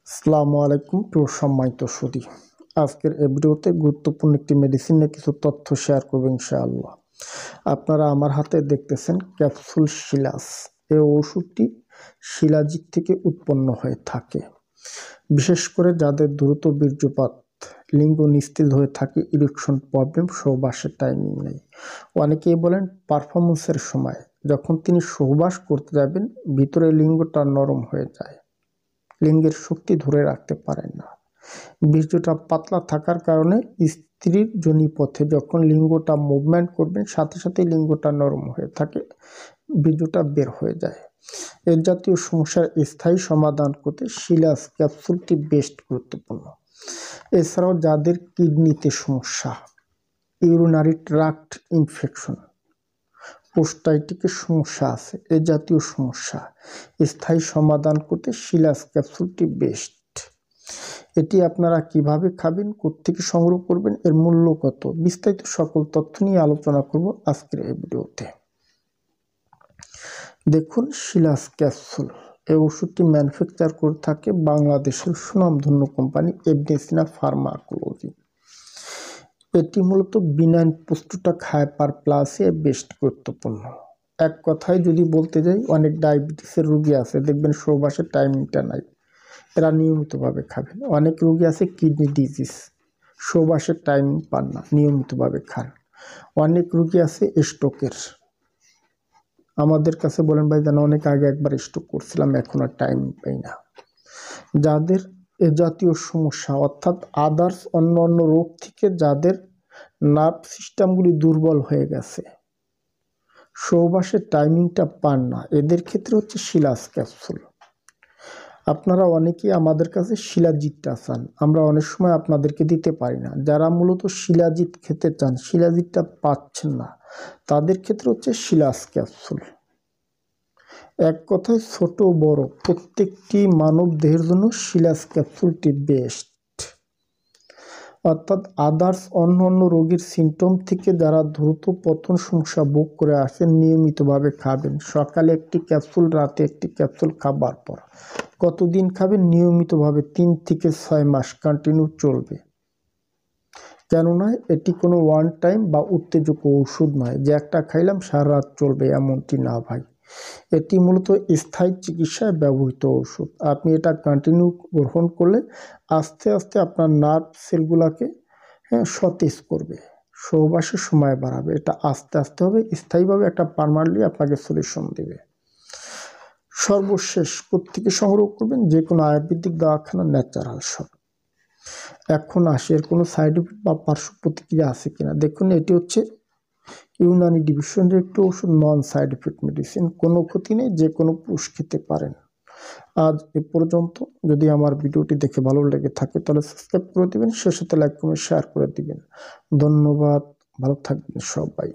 আসসালামু আলাইকুম প্রিয় সম্মানিত সুধী। আজকের এই ভিডিওতে গুরুত্বপূর্ণ একটি মেডিসিন নিয়ে কিছু তথ্য শেয়ার করব ইনশাআল্লাহ। আপনারা আমার হাতে দেখতেছেন ক্যাপসুল শিলাস। এই ওষুধটি শিলাজিৎ থেকে উৎপন্ন হয়ে থাকে। বিশেষ করে যাদের দ্রুত বীর্যপাত, লিঙ্গ নিস্তেজ হয়ে থাকে, ইরেকশন প্রবলেম, সহবাসের টাইমিং নেই। অনেকেই বলেন পারফরমেন্সের সময় যখন তিনি সহবাস করতে যাবেন ভিতরে লিঙ্গটা নরম হয়ে যায়, লিঙ্গের শক্তি ধরে রাখতে পারেন না। বীর্যটা পাতলা থাকার কারণে স্ত্রীর যোনিপথে যখন লিঙ্গটা মুভমেন্ট করবেন সাথে সাথে লিঙ্গটা নরম হয়ে থাকে, বীর্যটা বের হয়ে যায়। এর জাতীয় সমস্যার স্থায়ী সমাধান করতে শিলাস ক্যাপসুলটি বেশ গুরুত্বপূর্ণ। এছাড়াও যাদের কিডনিতে সমস্যা, ইউরিনারি ট্রাক্ট ইনফেকশন, প্রোস্টাইটিকের সমস্যা আছে, এ জাতীয় সমস্যা স্থায়ী সমাধান করতে শিলাস ক্যাপসুলটি বেস্ট। এটি আপনারা কিভাবে খাবেন, কোত্থেকে সংগ্রহ করবেন, এর মূল্য কত, বিস্তারিত সকল তথ্য নিয়ে আলোচনা করব আজকের এই ভিডিওতে। দেখুন, শিলাস ক্যাপসুল এই ওষুধটি ম্যানুফ্যাকচার করে থাকে বাংলাদেশের সুনামধন্য কোম্পানি এভনেসিনা ফার্মাকোলজি। এটি মূলত বিনাইন পোস্টুটাক হাইপার প্লাসে বেশ গুরুত্বপূর্ণ। এক কথায় যদি বলতে যাই, অনেক ডায়াবেটিসের রোগী আছে, দেখবেন সহবাসের টাইমিংটা নাই, এরা নিয়মিতভাবে খাবেন। অনেক রোগী আছে কিডনি ডিজিজ, সহবাসের টাইমিং পান না, নিয়মিতভাবে খান। অনেক রোগী আছে স্ট্রোকের, আমাদের কাছে বলেন ভাই জানো অনেক আগে একবার স্ট্রোক করছিলাম, এখন আর টাইমিং পাই না। যাদের এ জাতীয় সমস্যা অর্থাৎ আদার্স অন্য রোগ থেকে যাদের নার্ভ সিস্টেমগুলি দুর্বল হয়ে গেছে, সহবাসের টাইমিংটা পান না, এদের ক্ষেত্রে হচ্ছে শিলাস ক্যাপসুল। আপনারা অনেকেই আমাদের কাছে শিলাজিৎটা চান, আমরা অনেক সময় আপনাদেরকে দিতে পারি না। যারা মূলত শিলাজিৎ খেতে চান, শিলাজিৎটা পাচ্ছেন না, তাদের ক্ষেত্রে হচ্ছে শিলাস ক্যাপসুল। এক কথায় ছোট বড় প্রত্যেকটি মানব দেহের জন্য শিলাস ক্যাপসুলটি বেস্ট। অর্থাৎ আদার্স অন্য রোগীর সিমটম থেকে যারা দ্রুত পতন সমস্যা ভোগ করে আসেন, নিয়মিতভাবে খাবেন। সকালে একটি ক্যাপসুল, রাতে একটি ক্যাপসুল খাবার পর কতদিন খাবেন? নিয়মিতভাবে 3 থেকে 6 মাস কন্টিনিউ চলবে। কেননা এটি কোনো ওয়ান টাইম বা উত্তেজক ওষুধ নয় যে একটা খাইলাম সারা রাত চলবে, এমনটি না ভাই। এটি মূলত স্থায়ী চিকিৎসায় ব্যবহৃত ওষুধ। আপনি এটা কন্টিনিউ গ্রহণ করলে আস্তে আস্তে আপনার নার্ভ সেলগুলোকে সতেজ করবে, সহবাসের সময় বাড়াবে। এটা আস্তে আস্তে হবে, স্থায়ীভাবে একটা পার্মানেন্টলি আপনাকে সলিউশন দেবে। সর্বশেষ কোত্থেকে সংগ্রহ করবেন? যে কোনো আয়ুর্বেদিক দওয়াখানা, ন্যাচারাল শপ। এখন আসে এর কোনো সাইড এফেক্ট বা পার্শ্ব প্রতিক্রিয়া আছে কিনা। দেখুন, এটি হচ্ছে ইউনানি ডিভিশনের একটি ওষুধ, নন সাইড এফেক্ট মেডিসিন, কোনো ক্ষতি নেই, যে কোনো পুরুষ খেতে পারেন। আজ এ পর্যন্ত। যদি আমার ভিডিওটি দেখে ভালো লেগে থাকে তাহলে সাবস্ক্রাইব করে দিবেন, সে সাথে লাইক কমেন্ট শেয়ার করে দিবেন। ধন্যবাদ, ভালো থাকবেন সবাই।